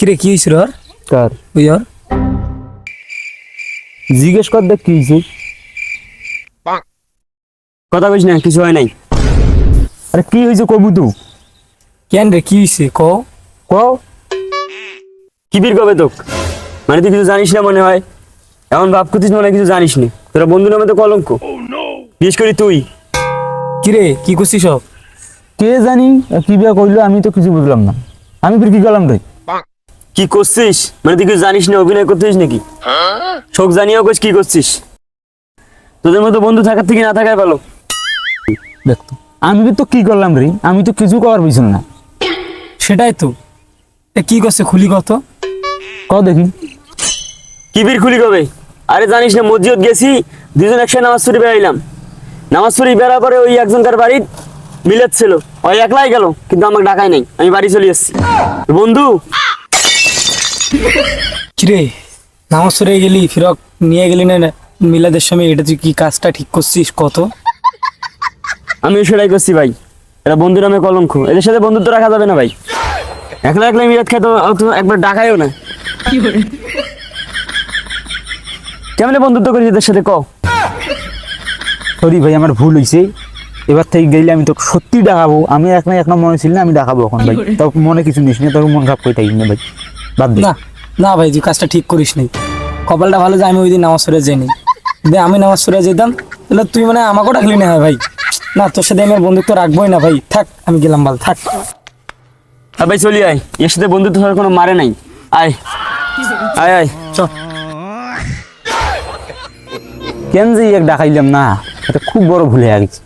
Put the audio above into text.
কিরে কি হইছে রে? কার ওই আর জিজ্ঞেস কর দেখ কি হয়েছে। কথা বলিস না, কিছু হয় নাই। আরে কি হয়েছে কবু তো কেন রে কি হইছে ক? ক। কি বীর কবে তোক? মানে তুই কিছু জানিস না মনে হয়, এমন ভাব করছিস মনে হয় কিছু জানিস না। তোরা বন্ধু নামে তো কলঙ্ক, বিশেষ করে তুই। কিরে কি করছিস সব? কে জানি কি বিয়া করলো, আমি তো কিছু বুঝলাম না। আমি ফির কি করলাম রে? কি করছিস মানে তুই কিছু জানিস না, অভিনয় করছিস নাকি? শোক জানিয়েও কইস কি করছিস? তোদের মতো বন্ধু থাকার থেকে না থাকাই ভালো। দেখতো আমি তো কি করলাম রে? আমি তো কিছু করার বুঝলাম না। সেটাই তো, এ কি করছে খুলি কত? ক দেখি। কি বীর খুলি কবে? আরে জানিস না, মসজিদ গেছি, দুজন একসাথে নামাজ পড়ে বেরাইলাম। নামাজ পড়ে বেড়ার পরে ওই একজনকার বাড়ি মিলাদ ছিল, ওই একলাই গেল, কিন্তু আমাকে ডাকাই নাই, আমি বাড়ি চলে এসেছি। বন্ধু কিরে নামাজ পড়ে গেলি, ফিরক নিয়ে গেলি না মিলাদের সময়, এটা তুই কি কাজটা ঠিক করছিস কত? আমি সেটাই করছি ভাই, এরা বন্ধু নামে কলঙ্ক, এদের সাথে বন্ধুত্ব রাখা যাবে না ভাই। একলা একলা মিলাদ খেতে একবার ডাকাইও না। কেমনে বন্ধুত্ব করিস এদের সাথে ক? সরি ভাই, আমার ভুল হয়েছে। এবার থেকে গেলে আমি তোকে সত্যি ডাকাবো। আমি এক না মনে ছিল না, আমি ডাকাবো এখন ভাই। তোর মনে কিছু নিস না, তোর মন খারাপ করে থাকিস না ভাই, বাদ দে। না না ভাই, তুই কাজটা ঠিক করিস নাই। কপালটা ভালো যে আমি ওই দিন নামাজ পড়ে যাইনি। যদি আমি নামাজ পড়ে যেতাম তাহলে তুই মানে আমাকেও ডাকলি না ভাই। না, তোর সাথে আমার বন্ধুত্ব রাখবোই না ভাই, থাক আমি গেলাম, ভালো থাক। আর ভাই চলি আয়, এর সাথে বন্ধুত্ব হওয়ার কোনো মারে নাই। আয় আয় আয় চ। কেন যে এক ডাকাইলাম না, এটা খুব বড় ভুল হয়ে গেছে।